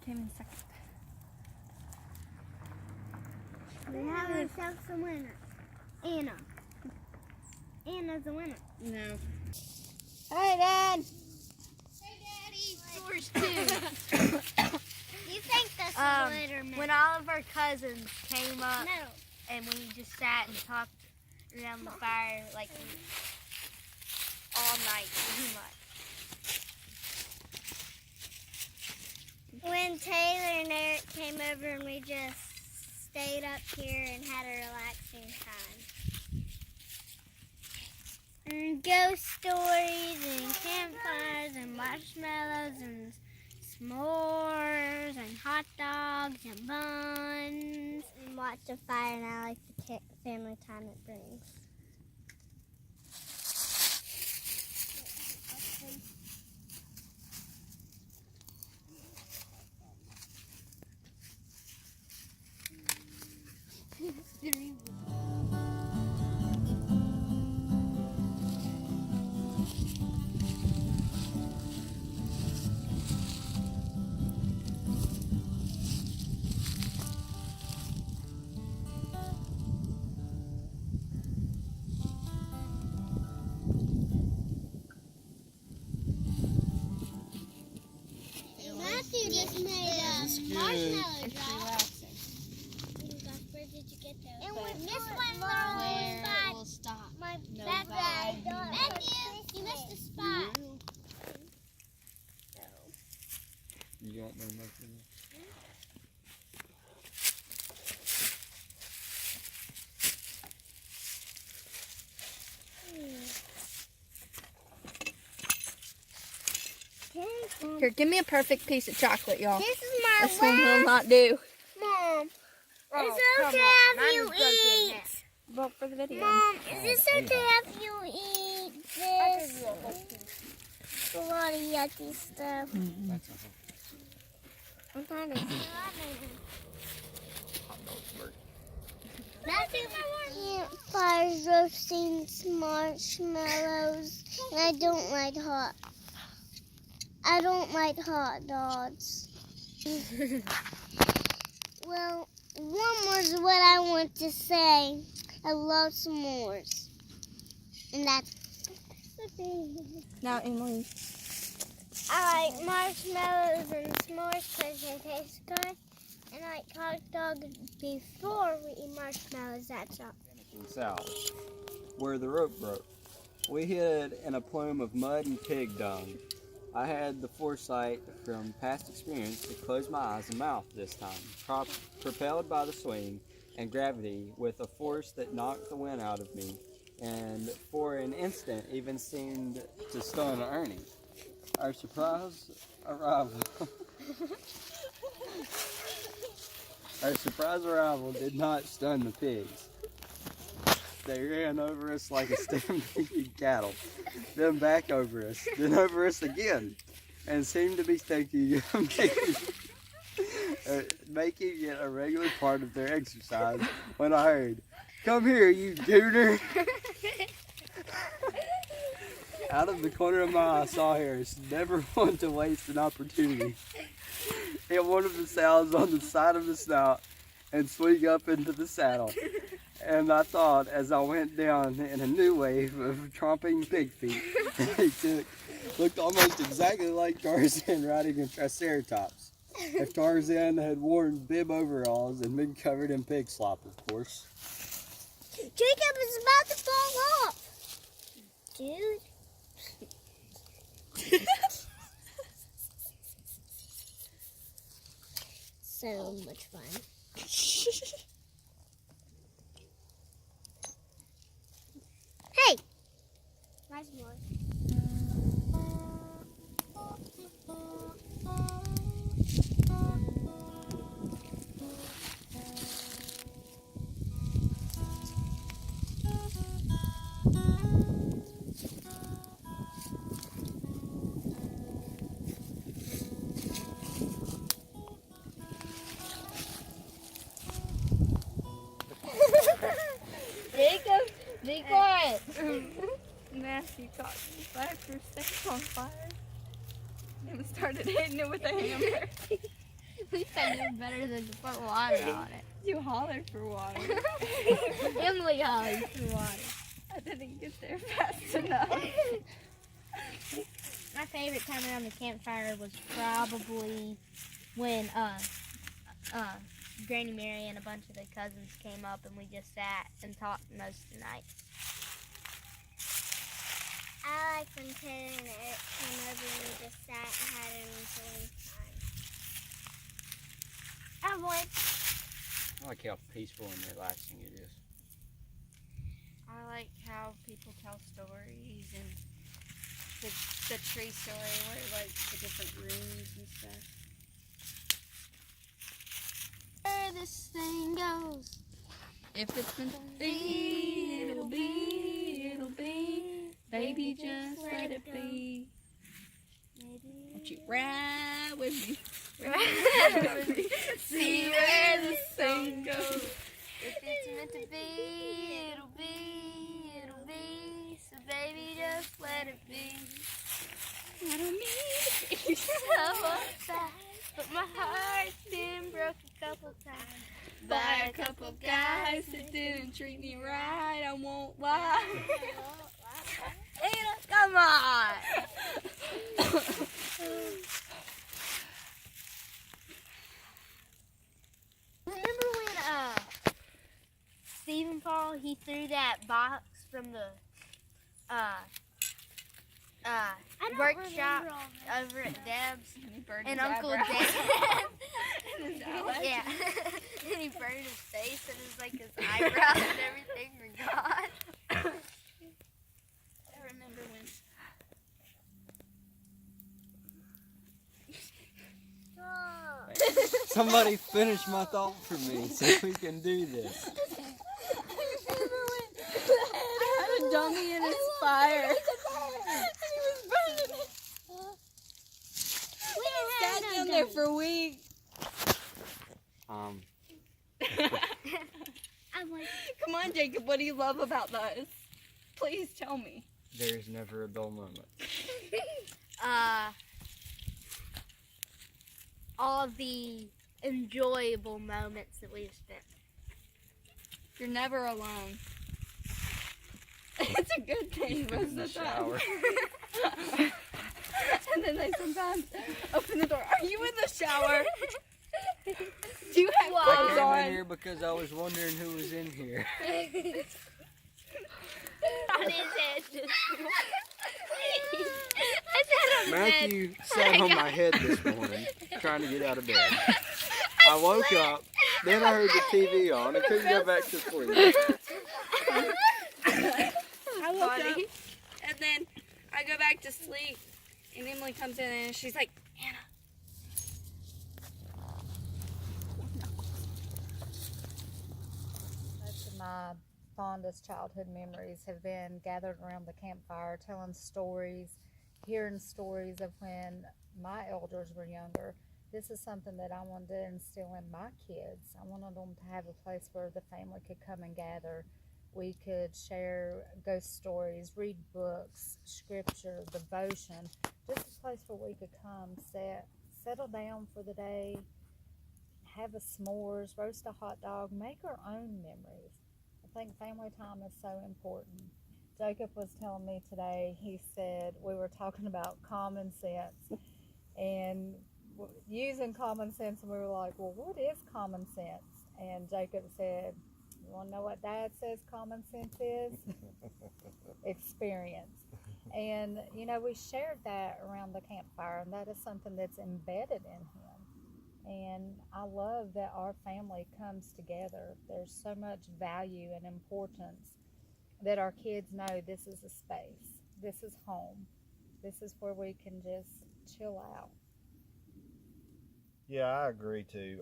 came in second. We have ourselves a winner. Anna. Anna's the winner. No. Hey, Dad. Hey, Daddy. Yours too. You think this is later, man? When all of our cousins came up No. and we just sat and talked around the fire like all night pretty much. When Taylor and Eric came over and we just stayed up here and had a relaxing time. And ghost stories and campfires and marshmallows and s'mores and hot dogs and buns. And watch the fire, and I like the family time it brings. Matthew just made a marshmallow drop. Where did you get those? And when this one Where we'll stop. my No backpack. bag. Matthew, you missed a spot. You got no nothing. Here, give me a perfect piece of chocolate, y'all. This is my This one will not do. Mom, Oh, it's come okay on. if Mine you is broken eat. now. Vote for the video. Mom, is this okay if you eat this? A lot of yucky stuff. That's a I'm trying to Matthew, campfires, roasting marshmallows, and I don't like hot dogs. Well, one more is what I want to say. I love s'mores. And that's Now, Emily. I like marshmallows and s'mores because they taste good. And I like hot dogs before we eat marshmallows. That's all. south, where the rope broke. We hid in a plume of mud and pig dung. I had the foresight from past experience to close my eyes and mouth this time, propelled by the swing and gravity with a force that knocked the wind out of me, and for an instant even seemed to stun Ernie. Our surprise arrival. Our surprise arrival did not stun the pigs. They ran over us like a stampede cattle, then back over us, then over us again, and seemed to be thinking making it a regular part of their exercise when I heard, "Come here, you gooner!" Out of the corner of my eye, I saw Harris, never want to waste an opportunity. Hit one of the sounds on the side of the snout and swing up into the saddle. And I thought, as I went down in a new wave of tromping pig feet, he looked almost exactly like Tarzan riding a triceratops. If Tarzan had worn bib overalls and been covered in pig slop, of course. Jacob is about to fall off. Dude. So much fun. Hey! Nice boy. Jacob, be quiet. Matthew caught the fireproof stick on fire and started hitting it with a hammer. We said you're better than to put water on it. You hollered for water. Emily hollered for water. I didn't get there fast enough. My favorite time around the campfire was probably when Granny Mary and a bunch of the cousins came up and we just sat and talked most of the night. I like when Ted and Eric came over and we just sat and had an enjoying time. I would. I like how peaceful and relaxing it is. I like how people tell stories and the tree story where like the different rooms and stuff. Where this thing goes. If it's meant to be, it'll be, it'll be. Baby, just let it be. Won't you ride with me? Ride with me. See where this thing goes. If it's meant to be, it'll be, it'll be. So baby, just let it be. I don't need it. So upset, but my heart's been broke a couple times By a couple guys that didn't treat me right, I won't lie. Ada, come on. Remember when Stephen Paul he threw that box from the workshop over at Deb's and Uncle Dan? Yeah, and he burned his face and his like his eyebrows and everything were gone. I remember when Somebody finish my thought for me so we can do this. had a dummy in his fire. Sat down there for weeks. I'm like, Come on, Jacob, what do you love about those? Please tell me. There's never a dull moment. All of the enjoyable moments that we've spent. You're never alone. It's a good thing most In the of the time. shower. And then they sometimes open the door. Are you in the shower? Do you have I clothes came on? in here because I was wondering who was in here. On his head. I said on his head. Matthew sat on my head this morning trying to get out of bed. I woke up, then I heard the TV on and couldn't go back to sleep. I woke up, and then I go back to sleep, and Emily comes in and she's like, Anna. Most of my fondest childhood memories have been gathered around the campfire, telling stories, hearing stories of when my elders were younger. This is something that I wanted to instill in my kids. I wanted them to have a place where the family could come and gather. We could share ghost stories, read books, scripture, devotion, just a place where we could come, settle down for the day, have a s'mores, roast a hot dog, make our own memories. I think family time is so important. Jacob was telling me today, he said, we were talking about common sense and using common sense, and we were like, well, what is common sense? And Jacob said, you want to know what Dad says common sense is? Experience. And, you know, we shared that around the campfire, and that is something that's embedded in him. And I love that our family comes together. There's so much value and importance that our kids know this is a space. This is home. This is where we can just chill out. Yeah, I agree too.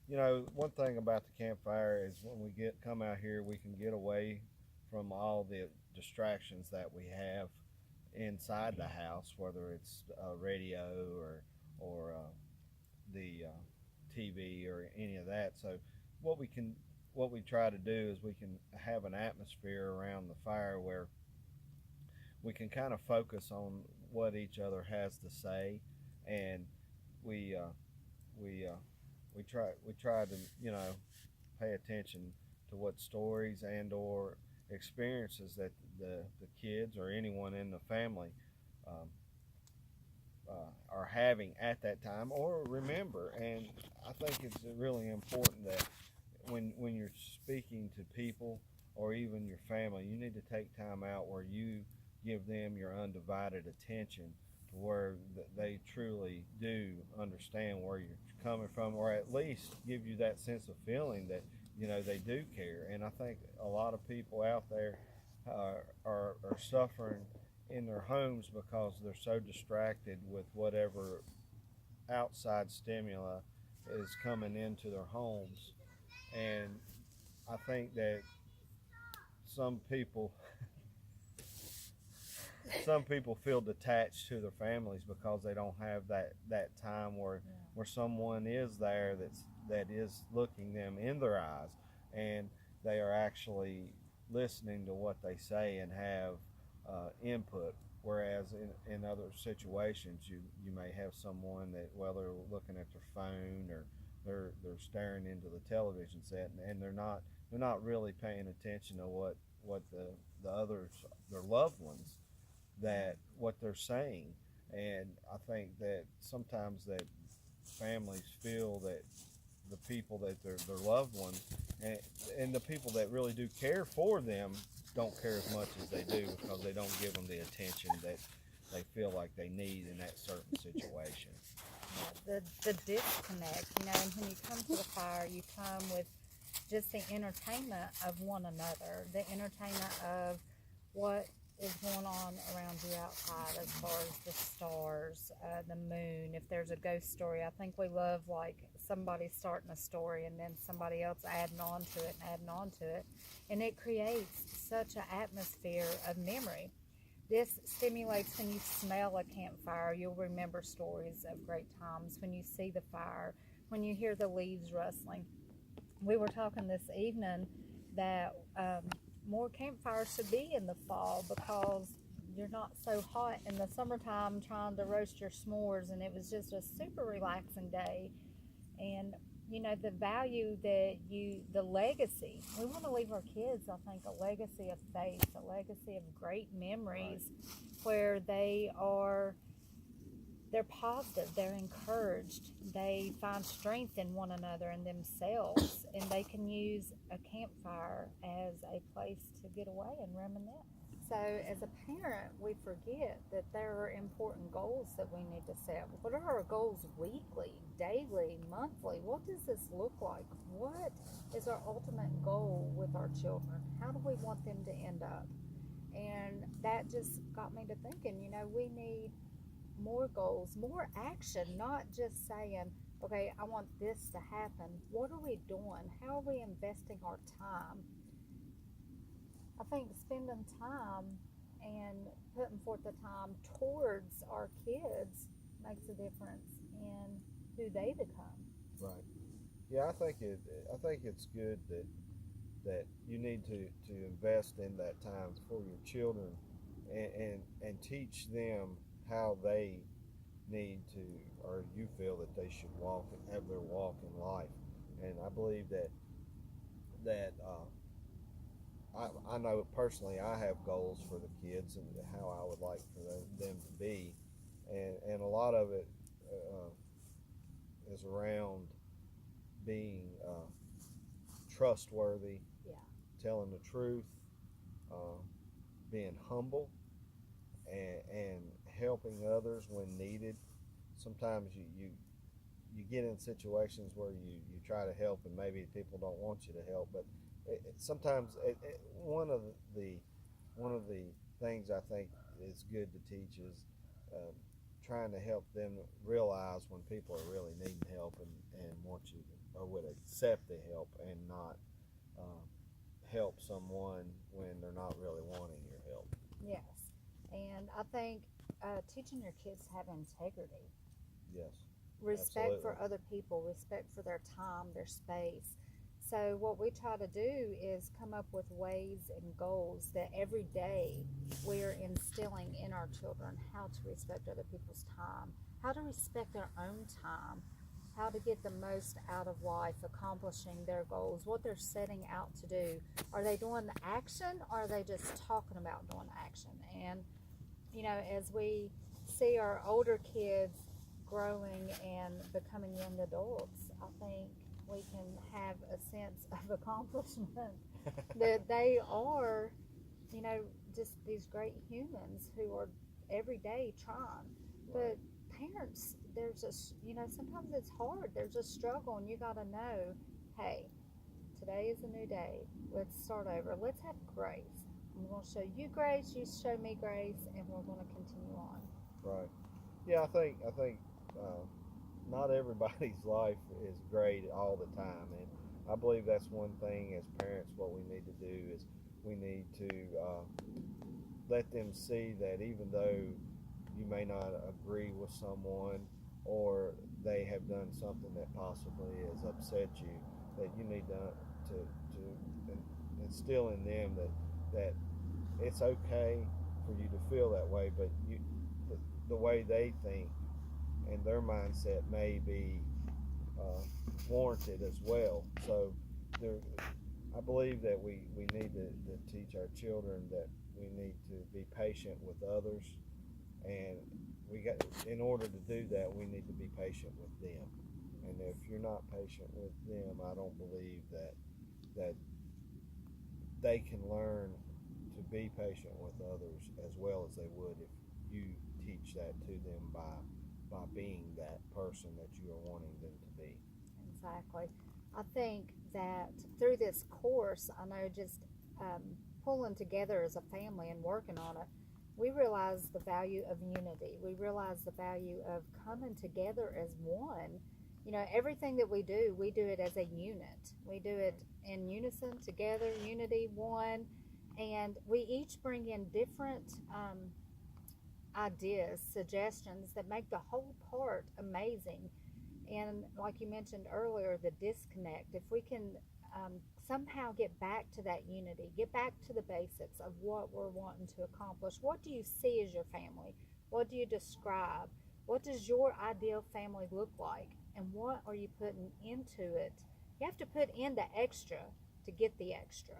You know, one thing about the campfire is when we come out here, we can get away from all the distractions that we have inside the house, whether it's a radio or the TV or any of that. So what we try to do is we can have an atmosphere around the fire where we can kind of focus on what each other has to say, and we we try to, you know, pay attention to what stories and or experiences that the kids or anyone in the family um, are having at that time or remember. And I think it's really important that when you're speaking to people or even your family, you need to take time out where you give them your undivided attention to where they truly do understand where you're coming from, or at least give you that sense of feeling that, you know, they do care. And I think a lot of people out there are suffering in their homes because they're so distracted with whatever outside stimuli is coming into their homes. And I think that some people some people feel detached to their families because they don't have that time where someone is there that is looking them in their eyes, and they are actually listening to what they say and have input. Whereas in other situations, you may have someone that, well, they're looking at their phone or they're staring into the television set, and they're not really paying attention to what the others, their loved ones, that what they're saying. And I think that sometimes that families feel that the people that their loved ones and the people that really do care for them don't care as much as they do because they don't give them the attention that they feel like they need in that certain situation. The disconnect, you know, and when you come to the fire, you come with just the entertainment of one another, the entertainment of what is going on around you outside as far as the stars, the moon. If there's a ghost story, I think we love like somebody starting a story and then somebody else adding on to it and adding on to it. And it creates such an atmosphere of memory. This stimulates when you smell a campfire, you'll remember stories of great times. When you see the fire, when you hear the leaves rustling. We were talking this evening that more campfires should be in the fall because you're not so hot in the summertime trying to roast your s'mores, and it was just a super relaxing day. And you know, the value that the legacy, we want to leave our kids, I think, a legacy of faith, a legacy of great memories, where they're positive, they're encouraged, they find strength in one another and themselves, and they can use a campfire as a place to get away and reminisce. So as a parent, we forget that there are important goals that we need to set. What are our goals weekly, daily, monthly? What does this look like? What is our ultimate goal with our children? How do we want them to end up? And that just got me to thinking, you know, we need more goals, more action, not just saying, okay, I want this to happen. What are we doing? How are we investing our time? I think spending time and putting forth the time towards our kids makes a difference in who they become. Right. Yeah, I think it's good that you need to invest in that time for your children and teach them how they need to, or you feel that they should walk and have their walk in life. And I believe that I know personally I have goals for the kids and how I would like for them to be, and a lot of it is around being trustworthy, telling the truth, being humble, and helping others when needed. Sometimes you get in situations where you try to help and maybe people don't want you to help, but sometimes one of the things I think is good to teach is trying to help them realize when people are really needing help and want you to, or would accept the help and not help someone when they're not really wanting your help. Yes, and I think teaching your kids to have integrity. Yes. Respect Absolutely. for other people, respect for their time, their space. So what we try to do is come up with ways and goals that every day we're instilling in our children how to respect other people's time, how to respect their own time, how to get the most out of life, accomplishing their goals, what they're setting out to do. Are they doing the action, or are they just talking about doing action? And, you know, as we see our older kids growing and becoming young adults, I think we can have a sense of accomplishment that they are, you know, just these great humans who are every day trying. But parents, there's a, you know, sometimes it's hard. There's a struggle, and you got to know, hey, today is a new day. Let's start over. Let's have grace. I'm going to show you grace. You show me grace, and we're going to continue on. Right. Yeah, I think not everybody's life is great all the time, and I believe that's one thing as parents. What we need to do is we need to let them see that even though you may not agree with someone, or they have done something that possibly has upset you, that you need to instill in them that it's okay for you to feel that way, but the way they think and their mindset may be warranted as well. So I believe that we need to teach our children that we need to be patient with others, and in order to do that, we need to be patient with them. And if you're not patient with them, I don't believe that they can learn to be patient with others as well as they would if you teach that to them by being that person that you are wanting them to be. Exactly. I think that through this course, I know just pulling together as a family and working on it, we realize the value of unity. We realize the value of coming together as one. You know, everything that we do it as a unit. We do it in unison, together, unity, one. And we each bring in different ideas, suggestions that make the whole part amazing. And like you mentioned earlier, the disconnect, if we can somehow get back to that unity, get back to the basics of what we're wanting to accomplish. What do you see as your family? What do you describe? What does your ideal family look like? And what are you putting into it? You have to put in the extra to get the extra.